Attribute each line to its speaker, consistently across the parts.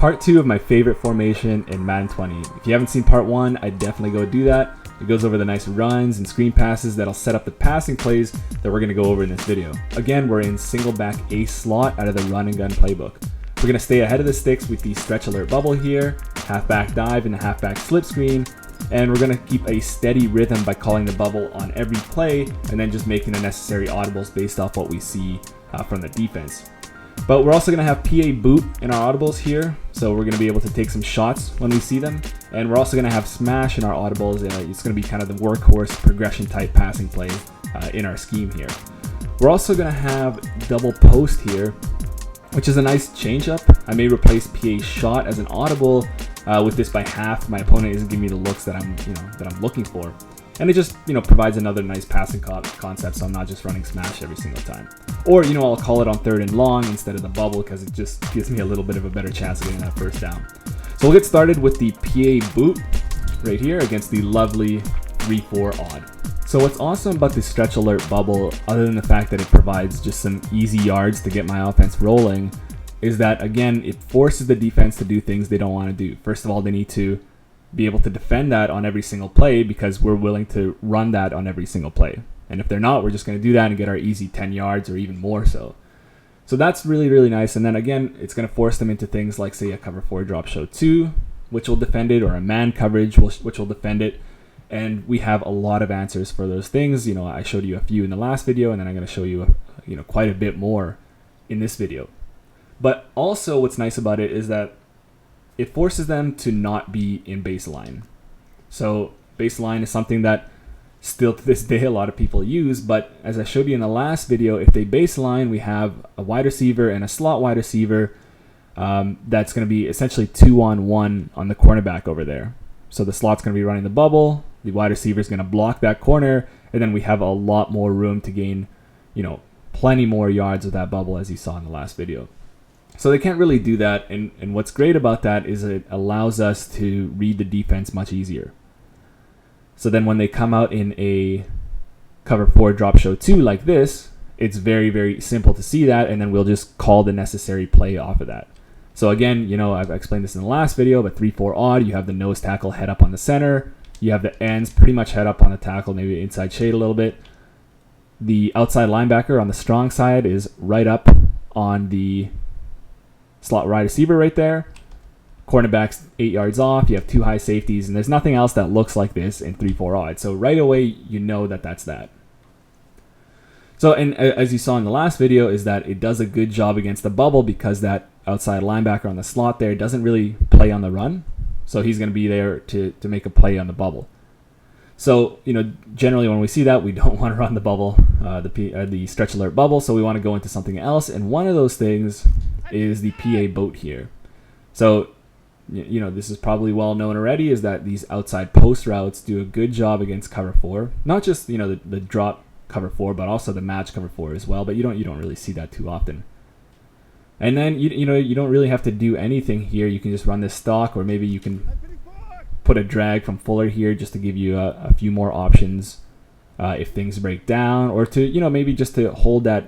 Speaker 1: part 2 of my favorite formation in Madden 20. If you haven't seen part 1, I'd definitely go do that. It goes over the nice runs and screen passes that'll set up the passing plays that we're going to go over in this video. Again, we're in Singleback Ace Slot out of the run and gun playbook. We're going to stay ahead of the sticks with the stretch alert bubble here, halfback dive and a halfback slip screen, and we're going to keep a steady rhythm by calling the bubble on every play and then just making the necessary audibles based off what we see from the defense. But we're also going to have PA boot in our audibles here, so we're going to be able to take some shots when we see them. And we're also going to have smash in our audibles. It's going to be kind of the workhorse progression type passing play in our scheme here. We're also going to have double post here, which is a nice change up. I may replace PA shot as an audible with this by half. My opponent isn't giving me the looks that I'm looking for. And it just, provides another nice passing concept, so I'm not just running smash every single time. Or, I'll call it on 3rd and long instead of the bubble because it just gives me a little bit of a better chance of getting that first down. So we'll get started with the PA boot right here against the lovely 3-4 odd. So what's awesome about this stretch alert bubble, other than the fact that it provides just some easy yards to get my offense rolling, is that, again, it forces the defense to do things they don't want to do. First of all, they need to be able to defend that on every single play because we're willing to run that on every single play. And if they're not, we're just going to do that and get our easy 10 yards or even more so. So that's really, really nice. And then again, it's going to force them into things like, say, a cover 4 drop show 2, which will defend it, or a man coverage, which will defend it. And we have a lot of answers for those things. I showed you a few in the last video, and then I'm going to show you, quite a bit more in this video. But also what's nice about it is that it forces them to not be in baseline. So baseline is something that still to this day a lot of people use, but as I showed you in the last video, if they baseline, we have a wide receiver and a slot wide receiver that's going to be essentially 2-on-1 on the cornerback over there. So the slot's going to be running the bubble, the wide receiver is going to block that corner, and then we have a lot more room to gain, plenty more yards with that bubble as you saw in the last video. So they can't really do that, and what's great about that is it allows us to read the defense much easier. So then when they come out in a cover 4 drop show 2 like this, it's very, very simple to see that, and then we'll just call the necessary play off of that. So again, I've explained this in the last video, but 3-4 odd, you have the nose tackle head up on the center, you have the ends pretty much head up on the tackle, maybe inside shade a little bit. The outside linebacker on the strong side is right up on the slot wide receiver right there. Cornerback's 8 yards off. You have 2 high safeties, and there's nothing else that looks like this in 3-4 odd. So right away, that's that. So, and as you saw in the last video, is that it does a good job against the bubble because that outside linebacker on the slot there doesn't really play on the run. So he's going to be there to make a play on the bubble. So, generally when we see that, we don't want to run the bubble, the stretch alert bubble. So we want to go into something else. And one of those things is the PA boat here. So, this is probably well known already, is that these outside post routes do a good job against cover 4. Not just, the drop cover 4, but also the match cover 4 as well. But you don't really see that too often. And then, you don't really have to do anything here. You can just run this stock, or maybe you can put a drag from Fuller here just to give you a few more options if things break down, or to, maybe just to hold that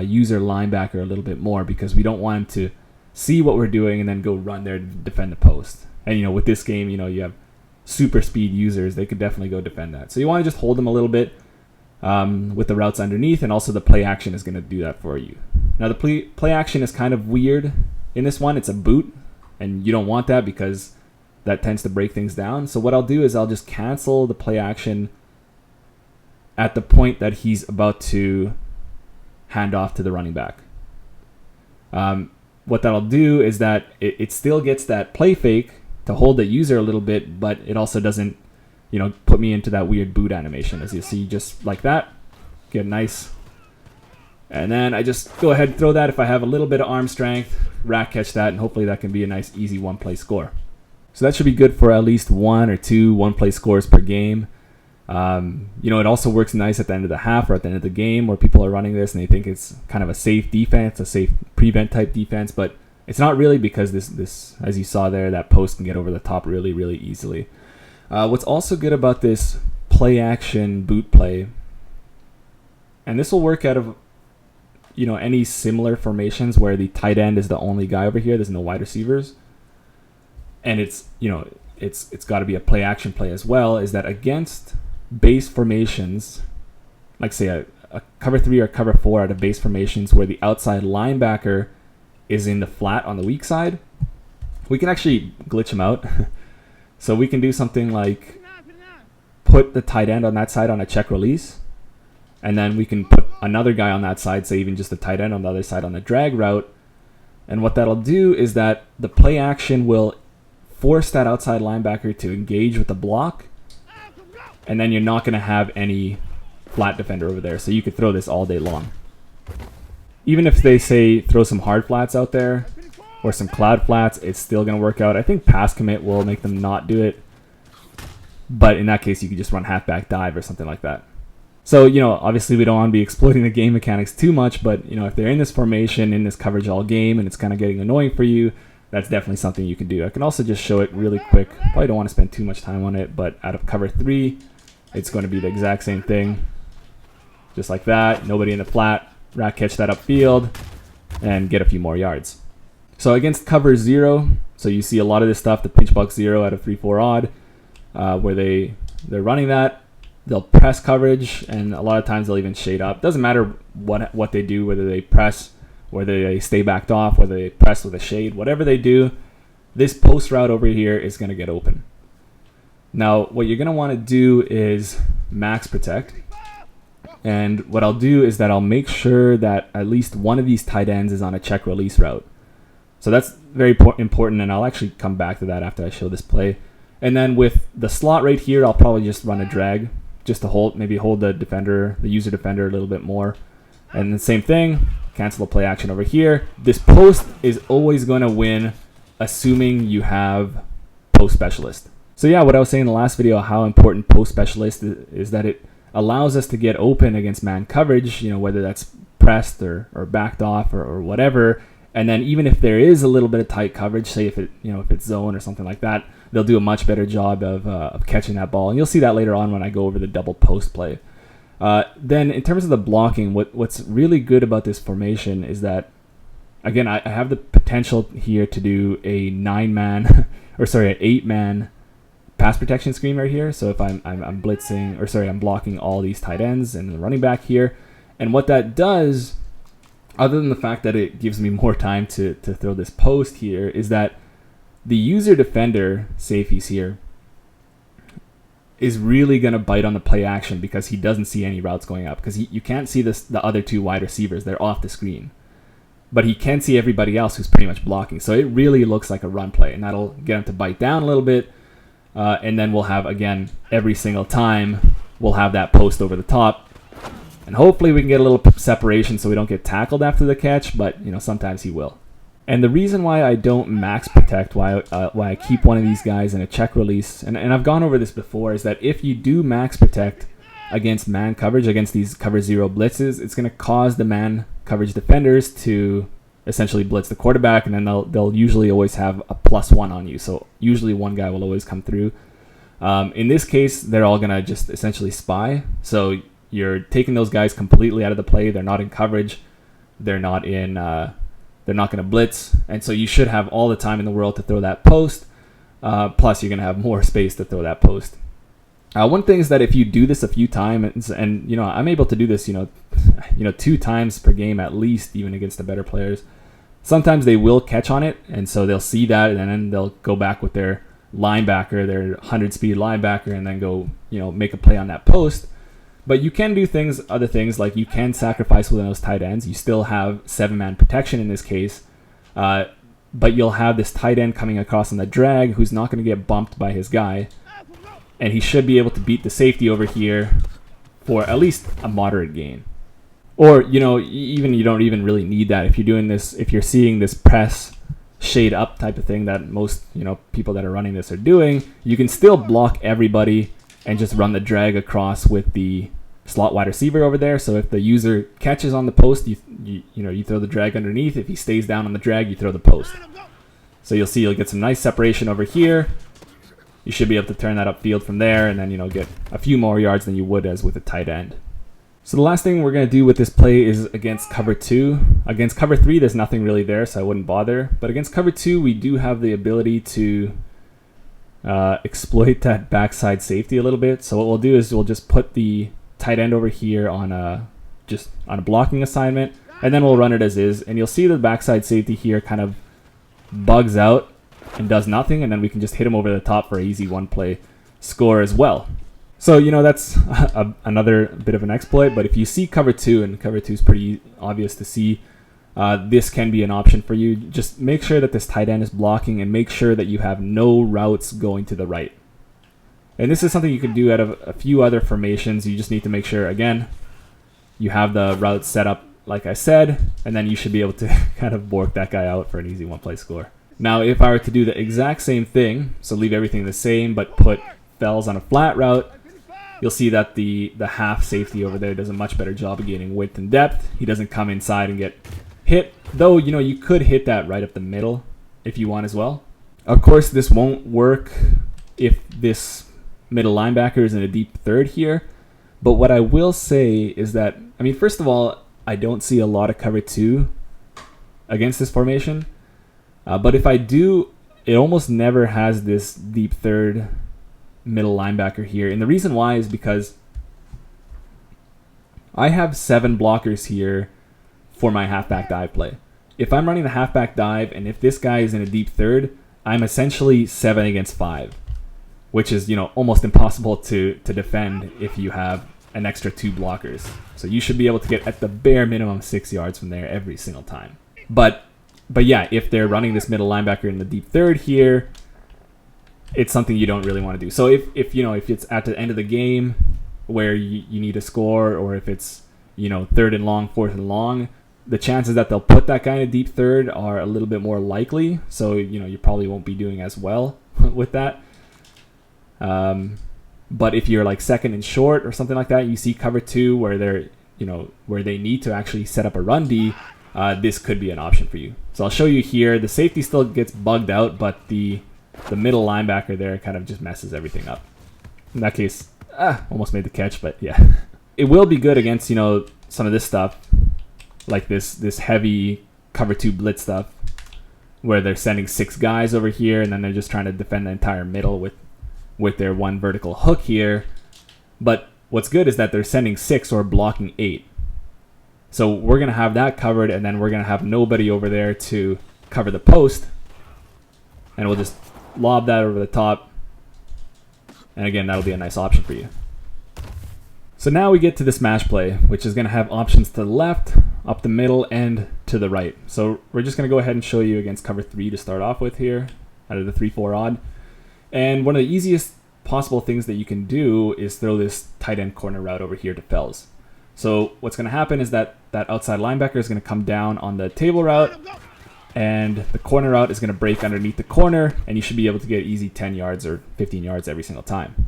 Speaker 1: user linebacker a little bit more, because we don't want him to see what we're doing and then go run there to defend the post. And with this game, you have super speed users, they could definitely go defend that. So you want to just hold them a little bit with the routes underneath, and also the play action is going to do that for you. Now the play action is kind of weird in this one. It's a boot, and you don't want that because that tends to break things down. So what I'll do is I'll just cancel the play action at the point that he's about to hand off to the running back. What that'll do is that it still gets that play fake to hold the user a little bit, but it also doesn't, put me into that weird boot animation. As you see, just like that, get nice. And then I just go ahead and throw that if I have a little bit of arm strength, rack catch that, and hopefully that can be a nice, easy one-play score. So that should be good for at least 1 or 2 one-play scores per game. It also works nice at the end of the half or at the end of the game where people are running this and they think it's kind of a safe defense, a safe prevent type defense, but it's not really, because this, as you saw there, that post can get over the top really, really easily. What's also good about this play action boot play, and this will work out of any similar formations where the tight end is the only guy over here, there's no wide receivers, and it's, you know, it's got to be a play action play as well, is that against base formations, like say a cover 3 or cover 4 out of base formations where the outside linebacker is in the flat on the weak side, we can actually glitch him out. So we can do something like put the tight end on that side on a check release, and then we can put another guy on that side, say even just the tight end on the other side on a drag route. And what that'll do is that the play action will force that outside linebacker to engage with the block, and then you're not going to have any flat defender over there. So you could throw this all day long. Even if they say throw some hard flats out there or some cloud flats, it's still going to work out. I think pass commit will make them not do it, but in that case you could just run halfback dive or something like that. So, you know, obviously we don't want to be exploiting the game mechanics too much, but, you know, if they're in this formation, in this coverage all game, and it's kind of getting annoying for you, that's definitely something you can do. I can also just show it really quick. Probably don't want to spend too much time on it, but out of cover 3, it's going to be the exact same thing. Just like that, nobody in the flat, rat catch that upfield, and get a few more yards. So against cover 0, so you see a lot of this stuff, the pinch box 0 out of 3-4 odd, where they're running that. They'll press coverage, and a lot of times they'll even shade up. Doesn't matter what they do, whether they press, whether they stay backed off, whether they press with a shade, whatever they do, this post route over here is going to get open. Now, what you're going to want to do is max protect. And what I'll do is that I'll make sure that at least one of these tight ends is on a check release route. So that's very important, and I'll actually come back to that after I show this play. And then with the slot right here, I'll probably just run a drag, just to maybe hold the defender, the user defender a little bit more. And the same thing, cancel the play action over here. This post is always going to win, assuming you have post specialist. So yeah, what I was saying in the last video, how important post specialist is that it allows us to get open against man coverage, you know, whether that's pressed or backed off or whatever. And then even if there is a little bit of tight coverage, say if it's zone or something like that, they'll do a much better job of catching that ball. And you'll see that later on when I go over the double post play. Then in terms of the blocking, what's really good about this formation is that, again, I have the potential here to do a 9-man, or sorry, an 8-man pass protection screen right here. So if I'm blitzing, or sorry, I'm blocking all these tight ends and the running back here. And what that does, other than the fact that it gives me more time to throw this post here, is that the user defender, say if he's here, is really going to bite on the play action because he doesn't see any routes going up, because you can't see the other 2 wide receivers. They're off the screen. But he can see everybody else who's pretty much blocking. So it really looks like a run play, and that'll get him to bite down a little bit. And then we'll have, again, every single time, we'll have that post over the top. And hopefully we can get a little separation so we don't get tackled after the catch, but, you know, sometimes he will. And the reason why I don't max protect, why I keep one of these guys in a check release, and I've gone over this before, is that if you do max protect against man coverage, against these cover 0 blitzes, it's going to cause the man coverage defenders to essentially blitz the quarterback, and then they'll usually always have a +1 on you. So usually one guy will always come through. In this case, they're all going to just essentially spy. So you're taking those guys completely out of the play. They're not in coverage. They're not going to blitz, and so you should have all the time in the world to throw that post. Plus, you're going to have more space to throw that post. One thing is that if you do this a few times, and you know, I'm able to do this, 2 times per game at least, even against the better players. Sometimes they will catch on it, and so they'll see that, and then they'll go back with their linebacker, their 100-speed linebacker, and then go, make a play on that post. But you can do other things, like you can sacrifice one of those tight ends. You still have 7-man protection in this case, but you'll have this tight end coming across on the drag who's not going to get bumped by his guy, and he should be able to beat the safety over here for at least a moderate gain. Or, even you don't even really need that. If you're doing this, if you're seeing this press shade up type of thing that most, people that are running this are doing, you can still block everybody and just run the drag across with the slot wide receiver over there. So if the user catches on the post, you throw the drag underneath. If he stays down on the drag, you throw the post. So you'll see you'll get some nice separation over here. You should be able to turn that upfield from there, and then get a few more yards than you would as with a tight end. So the last thing we're going to do with this play is against cover 2. Against cover 3, there's nothing really there, so I wouldn't bother. But against cover 2, we do have the ability to exploit that backside safety a little bit. So what we'll do is we'll just put the tight end over here on a blocking assignment, and then we'll run it as is, and you'll see the backside safety here kind of bugs out and does nothing, and then we can just hit him over the top for an easy one play score as well. So, you know, that's another bit of an exploit, but if you see cover 2, and cover 2 is pretty obvious to see, this can be an option for you. Just make sure that this tight end is blocking, and make sure that you have no routes going to the right. And this is something you can do out of a few other formations. You just need to make sure, again, you have the route set up like I said, and then you should be able to kind of bork that guy out for an easy one-play score. Now, if I were to do the exact same thing, so leave everything the same, but put Fells on a flat route, you'll see that the half safety over there does a much better job of gaining width and depth. He doesn't come inside and get hit, though, you know, you could hit that right up the middle if you want as well. Of course, this won't work if this middle linebacker is in a deep third here, but what I will say is that, I mean, first of all, I don't see a lot of cover 2 against this formation, but if I do, it almost never has this deep third middle linebacker here, and the reason why is because I have 7 blockers here for my halfback dive play. If I'm running the halfback dive, and if this guy is in a deep third, I'm essentially 7 against 5, which is, you know, almost impossible to defend if you have an extra 2 blockers. So you should be able to get at the bare minimum 6 yards from there every single time. But yeah, if they're running this middle linebacker in the deep third here, it's something you don't really want to do. So if you know, if it's at the end of the game where you need a score, or if it's, you know, 3rd and long, 4th and long, the chances that they'll put that guy in a deep third are a little bit more likely. So, you know, you probably won't be doing as well with that. But if you're like 2nd and short or something like that, you see cover 2 where they're, you know, where they need to actually set up a run D, this could be an option for you. So I'll show you here. The safety still gets bugged out, but the middle linebacker there kind of just messes everything up. In that case, almost made the catch, but yeah. It will be good against, you know, some of this stuff, like this heavy cover 2 blitz stuff, where they're sending 6 guys over here, and then they're just trying to defend the entire middle with their one vertical hook here. But what's good is that they're sending 6 or blocking 8. So we're going to have that covered, and then we're going to have nobody over there to cover the post. And we'll just lob that over the top. And again, that'll be a nice option for you. So now we get to the smash play, which is going to have options to the left, up the middle, and to the right. So we're just going to go ahead and show you against cover 3 to start off with here, out of the 3-4 odd. And one of the easiest possible things that you can do is throw this tight end corner route over here to Fells. So what's going to happen is that outside linebacker is going to come down on the table route, and the corner route is going to break underneath the corner, and you should be able to get easy 10 yards or 15 yards every single time.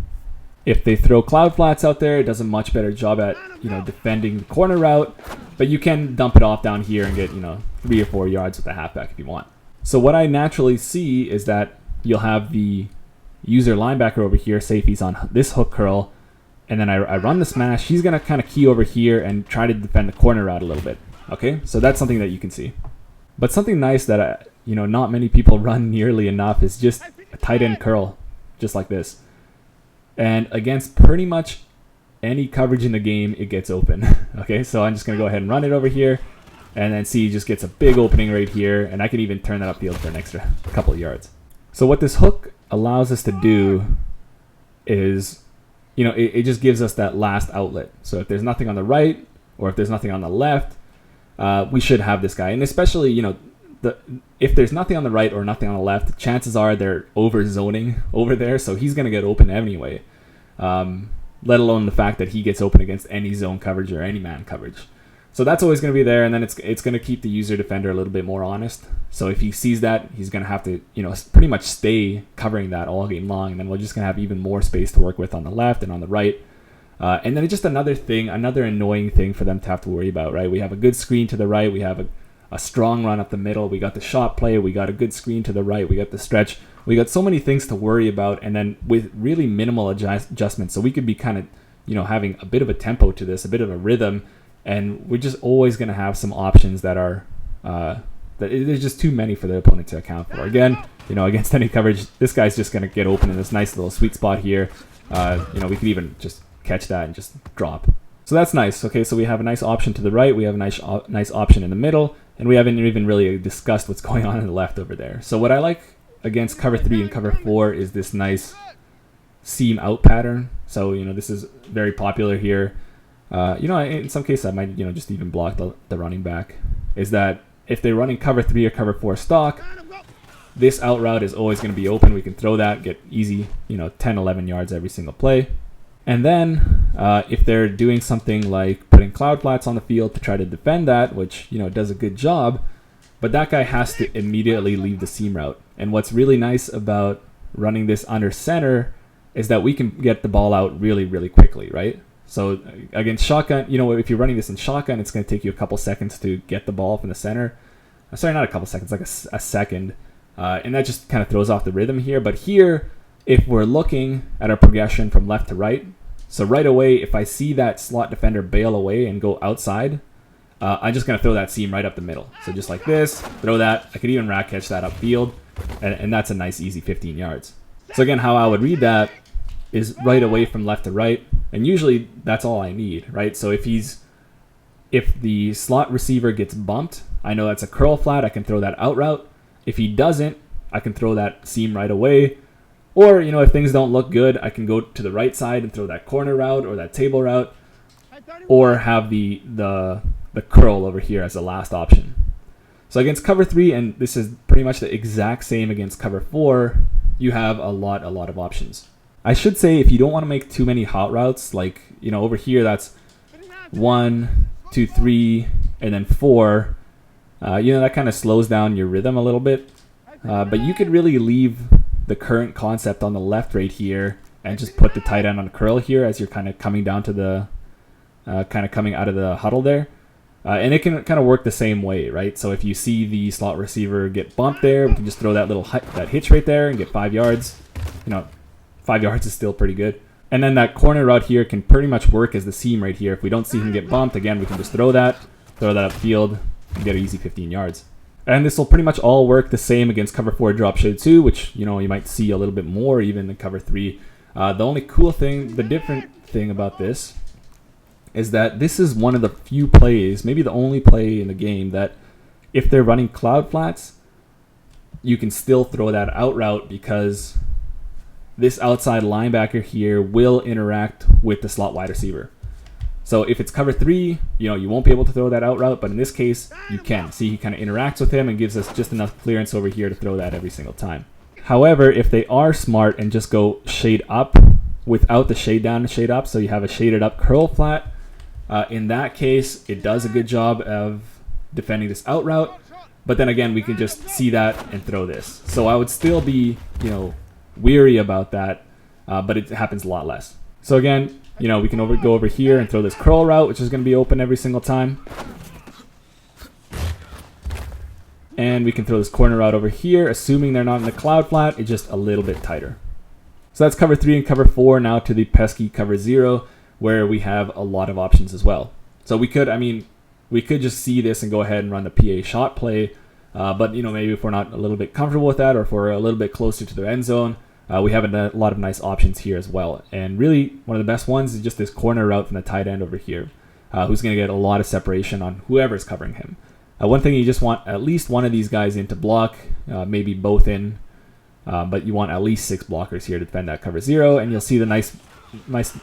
Speaker 1: If they throw cloud flats out there, it does a much better job at, you know, defending the corner route, but you can dump it off down here and get, you know, 3 or 4 yards with the halfback if you want. So what I naturally see is that you'll have the user linebacker over here, say if he's on this hook curl, and then I run the smash, he's going to kind of key over here and try to defend the corner route a little bit. Okay, so that's something that you can see. But something nice that, you know, not many people run nearly enough is just a tight end curl, just like this. And against pretty much any coverage in the game, it gets open. Okay, so I'm just going to go ahead and run it over here, and then see he just gets a big opening right here, and I can even turn that upfield for an extra couple of yards. So what this hook allows us to do is, you know, it just gives us that last outlet. So if there's nothing on the right, or if there's nothing on the left, we should have this guy. And especially, you know, if there's nothing on the right or nothing on the left, chances are they're over zoning over there, so he's going to get open anyway, let alone the fact that he gets open against any zone coverage or any man coverage. So that's always going to be there, and then it's going to keep the user defender a little bit more honest. So if he sees that, he's going to have to, you know, pretty much stay covering that all game long, and then we're just going to have even more space to work with on the left and on the right. And then it's just another annoying thing for them to have to worry about, right? We have a good screen to the right, we have a strong run up the middle, we got the shot play, we got a good screen to the right, we got the stretch, we got so many things to worry about, and then with really minimal adjustments. So we could be kind of, you know, having a bit of a tempo to this, a bit of a rhythm, and we're just always going to have some options that are that there's just too many for the opponent to account for. Again, against any coverage, this guy's just going to get open in this nice little sweet spot here. We could even just catch that and just drop. So that's nice. Okay, so we have a nice option to the right. We have a nice option in the middle. And we haven't even really discussed what's going on the left over there. So what I like against cover 3 and cover 4 is this nice seam out pattern. So, this is very popular here. In some cases I might, just even block the running back. Is that if they're running cover 3 or cover 4 stock, this out route is always going to be open. We can throw that, get easy, 10, 11 yards every single play. And then if they're doing something like putting cloud flats on the field to try to defend that, which, does a good job, but that guy has to immediately leave the seam route. And what's really nice about running this under center is that we can get the ball out really, really quickly, right? So against shotgun, if you're running this in shotgun, it's going to take you a couple seconds to get the ball from the center. Sorry, not a couple seconds, like a second. And that just kind of throws off the rhythm here. But here, if we're looking at our progression from left to right, so right away, if I see that slot defender bail away and go outside, I'm just going to throw that seam right up the middle. So just like this, throw that. I could even rack catch that upfield, and that's a nice, easy 15 yards. So again, how I would read that is right away from left to right, and usually that's all I need, right? So if the slot receiver gets bumped, I know that's a curl flat. I can throw that out route. If he doesn't, I can throw that seam right away. Or, if things don't look good, I can go to the right side and throw that corner route or that table route, or have the curl over here as the last option. So against cover 3, and this is pretty much the exact same against cover 4, you have a lot of options. I should say, if you don't want to make too many hot routes, like, over here, that's 1, 2, 3, and then 4, that kind of slows down your rhythm a little bit. But you could really leave the current concept on the left right here and just put the tight end on curl here as you're kind of coming down to the coming out of the huddle there. And it can kind of work the same way, right? So if you see the slot receiver get bumped there, we can just throw that little that hitch right there and get 5 yards. 5 yards is still pretty good. And then that corner route here can pretty much work as the seam right here. If we don't see him get bumped, again, we can just throw that upfield and get an easy 15 yards. And this will pretty much all work the same against cover 4 drop shade 2, which, you might see a little bit more even than cover 3. The only the different thing about this is that this is one of the few plays, maybe the only play in the game, that if they're running cloud flats, you can still throw that out route because this outside linebacker here will interact with the slot wide receiver. So if it's cover 3, you won't be able to throw that out route, but in this case, you can. See, he kind of interacts with him and gives us just enough clearance over here to throw that every single time. However, if they are smart and just go shade up without the shade down and shade up, so you have a shaded up curl flat, in that case, it does a good job of defending this out route, but then again, we can just see that and throw this. So I would still be, weary about that, but it happens a lot less. So again, we can go over here and throw this curl route, which is going to be open every single time. And we can throw this corner route over here, assuming they're not in the cloud flat. It's just a little bit tighter. So that's cover 3 and cover 4. Now to the pesky cover 0, where we have a lot of options as well. So we could just see this and go ahead and run the PA shot play. But, maybe if we're not a little bit comfortable with that, or if we're a little bit closer to the end zone, we have a lot of nice options here as well. And really, one of the best ones is just this corner route from the tight end over here, who's going to get a lot of separation on whoever's covering him. One thing, you just want at least one of these guys in to block, maybe both in, but you want at least 6 blockers here to defend that cover 0, and you'll see the nice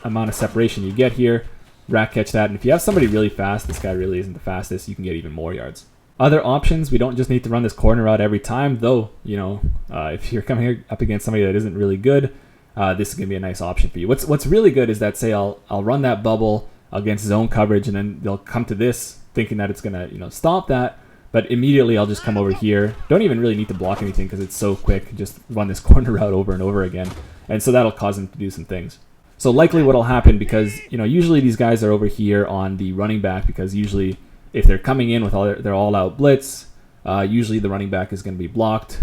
Speaker 1: amount of separation you get here. Rack catch that, and if you have somebody really fast, this guy really isn't the fastest, you can get even more yards. Other options, we don't just need to run this corner route every time, though, if you're coming up against somebody that isn't really good, this is going to be a nice option for you. What's really good is that, say, I'll run that bubble against zone coverage, and then they'll come to this thinking that it's going to, stop that, but immediately I'll just come over here. Don't even really need to block anything because it's so quick. Just run this corner route over and over again, and so that'll cause them to do some things. So likely what'll happen, because, usually these guys are over here on the running back, because usually if they're coming in with their all-out blitz, usually the running back is going to be blocked.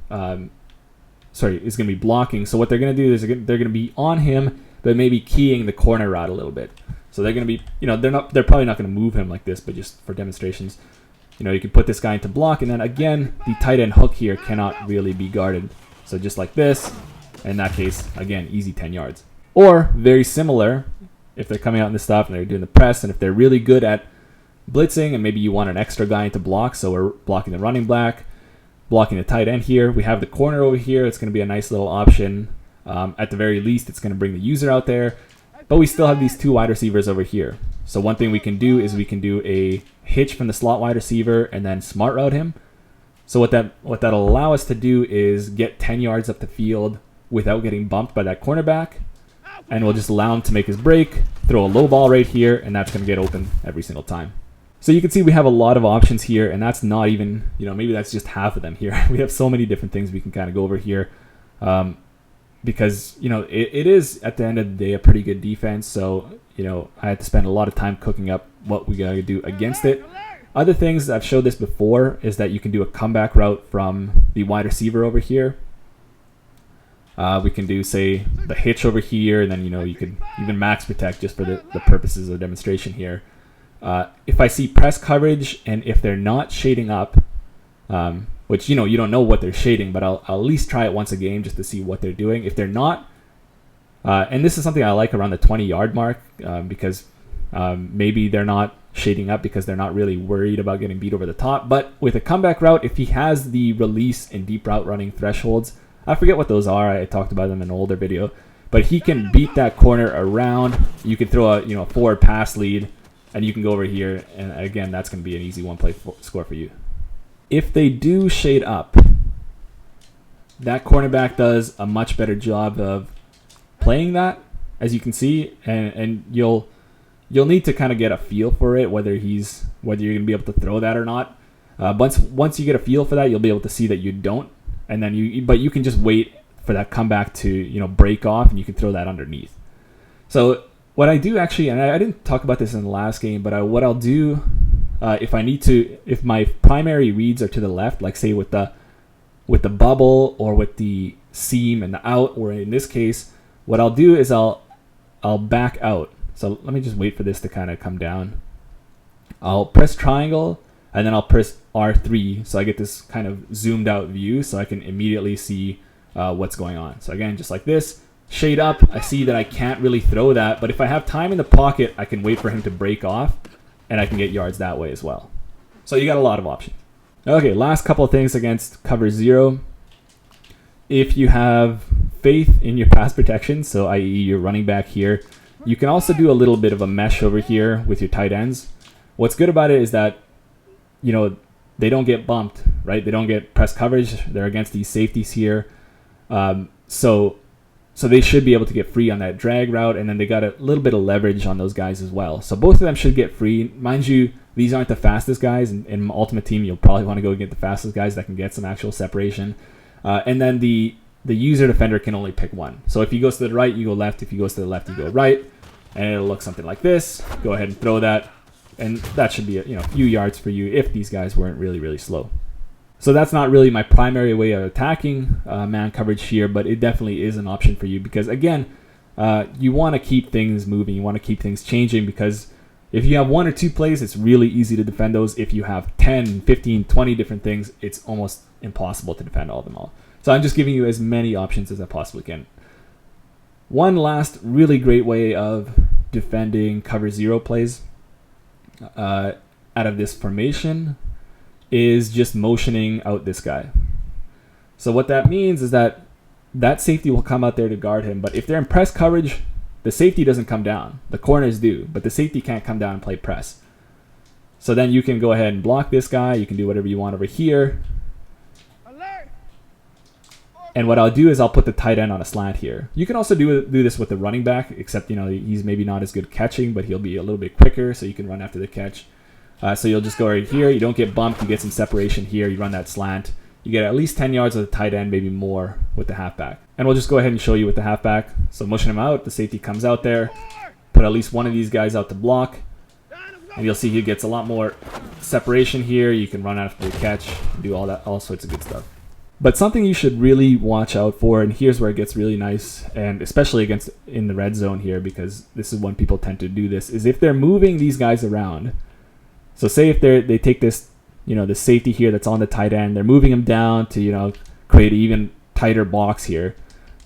Speaker 1: Is going to be blocking. So what they're going to do is they're going to be on him, but maybe keying the corner route a little bit. So they're going to be, they're probably not going to move him like this, but just for demonstrations, you know, you can put this guy into block, and then again, the tight end hook here cannot really be guarded. So just like this, in that case, again, easy 10 yards. Or very similar, if they're coming out in the stuff and they're doing the press, and if they're really good at blitzing, and maybe you want an extra guy into block, so we're blocking the running back, blocking the tight end here. We have the corner over here. It's going to be a nice little option. At the very least, it's going to bring the user out there. But we still have these two wide receivers over here. So one thing we can do is we can do a hitch from the slot wide receiver and then smart route him. So what that'll allow us to do is get 10 yards up the field without getting bumped by that cornerback. And we'll just allow him to make his break, throw a low ball right here, and that's going to get open every single time. So you can see we have a lot of options here, and that's not even, you know, maybe that's just half of them here. We have so many different things we can kind of go over here. Because, you know, it is, at the end of the day, a pretty good defense. So, you know, I had to spend a lot of time cooking up what we got to do against it. Other things, I've showed this before, is that you can do a comeback route from the wide receiver over here. We can do, say, the hitch over here, and then, you know, you could even max protect just for the purposes of demonstration here. If I see press coverage, and if they're not shading up, which, you know, you don't know what they're shading, but I'll at least try it once a game just to see what they're doing. If they're not, and this is something I like around the 20-yard mark, because maybe they're not shading up because they're not really worried about getting beat over the top. But with a comeback route, if he has the release and deep route running thresholds, I forget what those are. I talked about them in an older video. But he can beat that corner around. You can throw a, you know, forward pass lead, and you can go over here. And again, that's going to be an easy one-play score for you. If they do shade up, that cornerback does a much better job of playing that, as you can see, and you'll need to kind of get a feel for it, whether you're going to be able to throw that or not. Once you get a feel for that, you'll be able to see that you don't, and then but you can just wait for that comeback to, you know, break off, and you can throw that underneath. So what I do actually, and I didn't talk about this in the last game, but what I'll do. If my primary reads are to the left, like say with the bubble or with the seam and the out, or in this case, what I'll do is I'll back out. So let me just wait for this to kind of come down. I'll press triangle, and then I'll press R3, so I get this kind of zoomed out view, so I can immediately see what's going on. So again, just like this, shade up, I see that I can't really throw that, but if I have time in the pocket, I can wait for him to break off, and I can get yards that way as well. So you got a lot of options. Okay, last couple of things against cover 0. If you have faith in your pass protection, so i.e. your running back here, you can also do a little bit of a mesh over here with your tight ends. What's good about it is that, you know, they don't get bumped, right? They don't get press coverage. They're against these safeties here. So they should be able to get free on that drag route, and then they got a little bit of leverage on those guys as well. So both of them should get free. Mind you, these aren't the fastest guys. In Ultimate Team, you'll probably want to go get the fastest guys that can get some actual separation. And then the user defender can only pick one. So if he goes to the right, you go left. If he goes to the left, you go right. And it'll look something like this. Go ahead and throw that. And that should be a few yards for you if these guys weren't really, really slow. So that's not really my primary way of attacking man coverage here, but it definitely is an option for you because, again, you want to keep things moving. You want to keep things changing because if you have one or two plays, it's really easy to defend those. If you have 10, 15, 20 different things, it's almost impossible to defend all of them all. So I'm just giving you as many options as I possibly can. One last really great way of defending cover 0 plays out of this formation is just motioning out this guy. So what that means is that safety will come out there to guard him, but if they're in press coverage, the safety doesn't come down. The corners do, but the safety can't come down and play press. So then you can go ahead and block this guy. You can do whatever you want over here. And what I'll do is I'll put the tight end on a slant here. You can also do this with the running back, except he's maybe not as good catching, but he'll be a little bit quicker, so you can run after the catch. So you'll just go right here. You don't get bumped. You get some separation here. You run that slant. You get at least 10 yards with the tight end, maybe more with the halfback. And we'll just go ahead and show you with the halfback. So motion him out. The safety comes out there. Put at least one of these guys out to block. And you'll see he gets a lot more separation here. You can run after the catch, do all sorts of good stuff. But something you should really watch out for, and here's where it gets really nice, and especially in the red zone here, because this is when people tend to do this, is if they're moving these guys around. So say if they take this the safety here that's on the tight end. They're moving him down to, create an even tighter box here.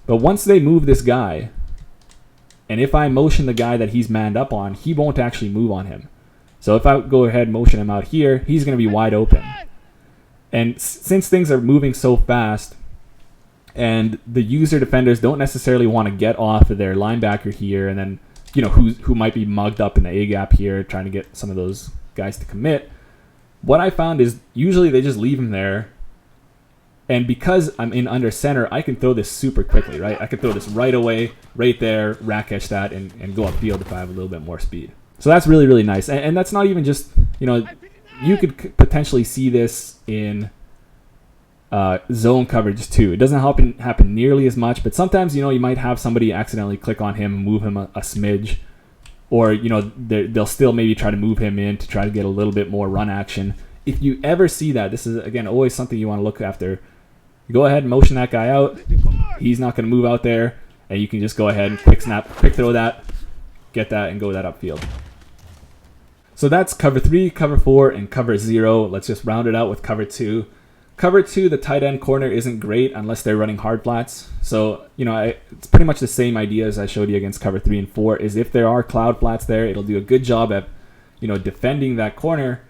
Speaker 1: But once they move this guy, and if I motion the guy that he's manned up on, he won't actually move on him. So if I go ahead and motion him out here, he's going to be wide open. And since things are moving so fast, and the user defenders don't necessarily want to get off of their linebacker here, and then, who might be mugged up in the A-gap here, trying to get some of those guys to commit, what I found is usually they just leave him there. And because I'm in under center, I can throw this super quickly, right? I can throw this right away, right there, rack catch that, and go upfield if I have a little bit more speed. So that's really, really nice. And that's not even just, you could potentially see this in zone coverage too. It doesn't happen nearly as much, but sometimes, you might have somebody accidentally click on him, move him a smidge, or, they'll still maybe try to move him in to try to get a little bit more run action. If you ever see that, this is, again, always something you want to look after. Go ahead and motion that guy out. He's not going to move out there, and you can just go ahead and quick snap, quick throw that, get that, and go that upfield. So that's cover 3, cover 4, and cover 0. Let's just round it out with cover 2. Cover 2, the tight end corner isn't great unless they're running hard flats. So, it's pretty much the same idea as I showed you against cover 3 and 4, is if there are cloud flats there, it'll do a good job at, defending that corner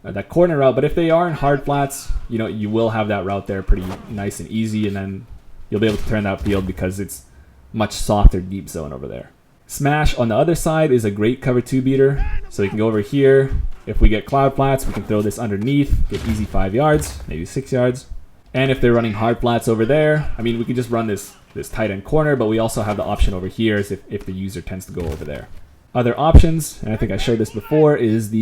Speaker 1: route. But if they are in hard flats, you will have that route there pretty nice and easy, and then you'll be able to turn that field because it's much softer deep zone over there. Smash on the other side is a great cover 2 beater. So you can go over here. If we get cloud flats, we can throw this underneath, get easy 5 yards, maybe 6 yards. And if they're running hard flats over there, we can just run this tight end corner, but we also have the option over here is if the user tends to go over there. Other options, and I think I showed this before, is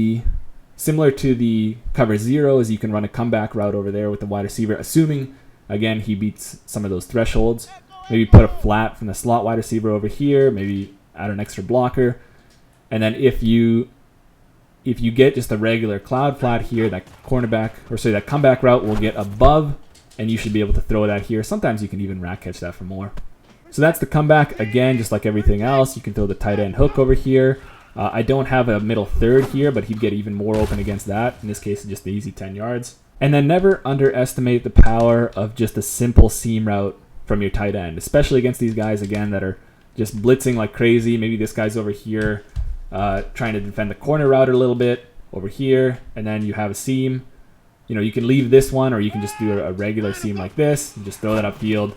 Speaker 1: similar to the cover 0, is you can run a comeback route over there with the wide receiver, assuming, again, he beats some of those thresholds. Maybe put a flat from the slot wide receiver over here, maybe add an extra blocker. And then if you get just a regular cloud flat here, that comeback route will get above, and you should be able to throw that here. Sometimes you can even rack catch that for more. So that's the comeback. Again, just like everything else, you can throw the tight end hook over here. I don't have a middle third here, but he'd get even more open against that. In this case, just the easy 10 yards. And then never underestimate the power of just a simple seam route from your tight end, especially against these guys, again, that are just blitzing like crazy. Maybe this guy's over here trying to defend the corner route a little bit over here, and then you have a seam. You can leave this one, or you can just do a regular seam like this and just throw that upfield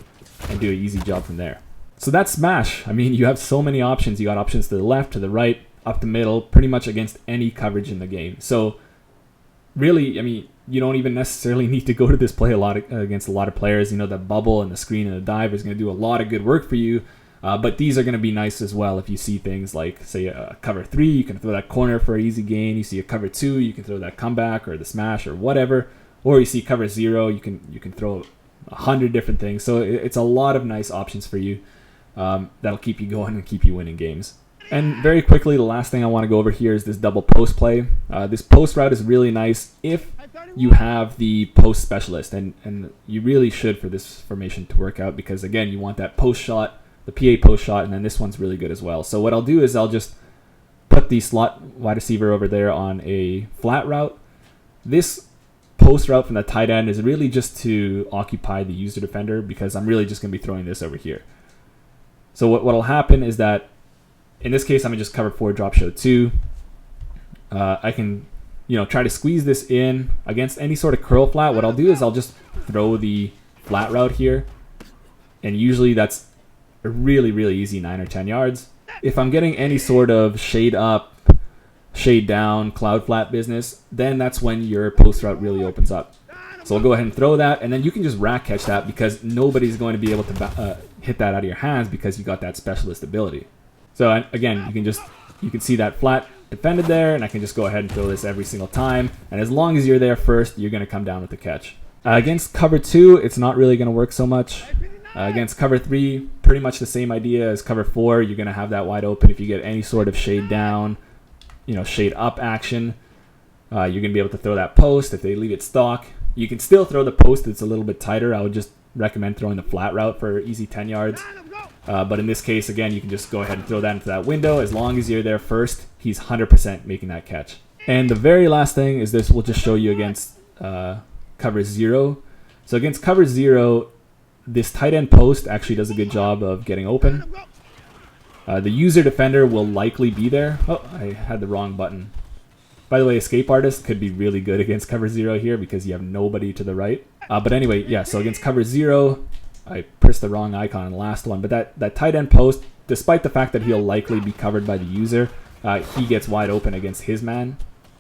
Speaker 1: and do an easy job from there. So that's Smash. You have so many options. You got options to the left, to the right, up the middle, pretty much against any coverage in the game. So really, you don't even necessarily need to go to this play against a lot of players. The bubble and the screen and the dive is going to do a lot of good work for you. But these are going to be nice as well. If you see things like, say, a cover 3, you can throw that corner for an easy gain. You see a cover 2, you can throw that comeback or the smash or whatever. Or you see cover 0, you can throw 100 different things. So it's a lot of nice options for you that'll keep you going and keep you winning games. And very quickly, the last thing I want to go over here is this double post play. This post route is really nice if you have the post specialist, and you really should for this formation to work out, because again, you want that post shot, the PA post shot, and then this one's really good as well. So what I'll do is I'll just put the slot wide receiver over there on a flat route. This post route from the tight end is really just to occupy the user defender, because I'm really just going to be throwing this over here. So what will happen is that in this case, I'm going to just cover 4, drop show 2. I can, try to squeeze this in against any sort of curl flat. What I'll do is I'll just throw the flat route here. And usually that's a really, really easy 9 or 10 yards. If I'm getting any sort of shade up, shade down, cloud flat business, then that's when your post route really opens up. So I'll go ahead and throw that, and then you can just rack catch that, because nobody's going to be able to hit that out of your hands because you got that specialist ability. So again, you can see that flat defended there, and I can just go ahead and throw this every single time. And as long as you're there first, you're going to come down with the catch. Against cover 2, it's not really going to work so much. Against cover 3, pretty much the same idea as cover 4. You're going to have that wide open. If you get any sort of shade down, shade up action, you're going to be able to throw that post. If they leave it stock, you can still throw the post that's a little bit tighter. I would just recommend throwing the flat route for easy 10 yards. But in this case, again, you can just go ahead and throw that into that window. As long as you're there first, he's 100% making that catch. And the very last thing is this will just show you against cover 0. So against cover 0, this tight end post actually does a good job of getting open. The user defender will likely be there. Oh, I had the wrong button. By the way, escape artist could be really good against cover 0 here because you have nobody to the right. But anyway, yeah, so against cover 0, I pressed the wrong icon in the last one. But that tight end post, despite the fact that he'll likely be covered by the user, he gets wide open against his man,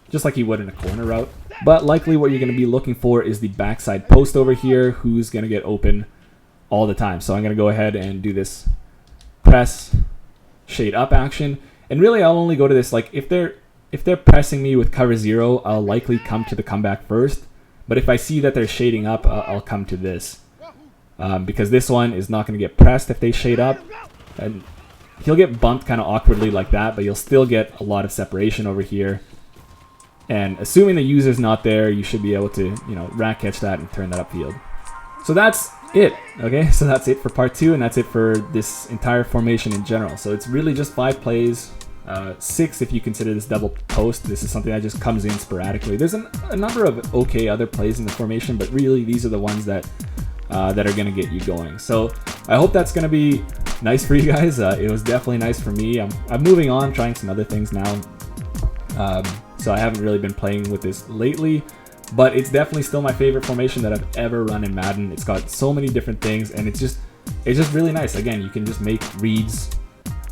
Speaker 1: just like he would in a corner route. But likely what you're going to be looking for is the backside post over here, who's going to get open all the time. So I'm going to go ahead and do this press, shade up action. And really, I'll only go to this, like, if they're pressing me with cover 0, I'll likely come to the comeback first. But if I see that they're shading up, I'll come to this. Because this one is not going to get pressed if they shade up. And he'll get bumped kind of awkwardly like that, but you'll still get a lot of separation over here. And assuming the user's not there, you should be able to, you know, rat catch that and turn that upfield. So that's it, okay? So that's it for part 2, and that's it for this entire formation in general. So it's really just 5 plays, 6 if you consider this double post. This is something that just comes in sporadically. There's a number of okay other plays in the formation, but really these are the ones that are going to get you going. So I hope that's going to be nice for you guys. It was definitely nice for me. I'm moving on, trying some other things now. So I haven't really been playing with this lately, but it's definitely still my favorite formation that I've ever run in Madden. It's got so many different things, and it's just really nice. Again, you can just make reads.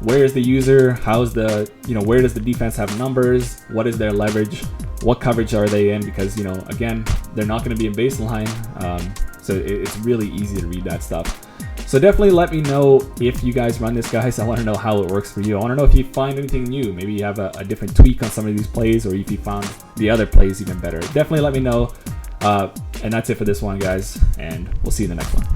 Speaker 1: Where is the user? How's the, you know, where does the defense have numbers? What is their leverage? What coverage are they in? Because, you know, again, they're not going to be in baseline. So it's really easy to read that stuff. So definitely let me know if you guys run this, guys. I want to know how it works for you. I want to know if you find anything new. Maybe you have a different tweak on some of these plays, or if you found the other plays even better. Definitely let me know. And that's it for this one, guys. And we'll see you in the next one.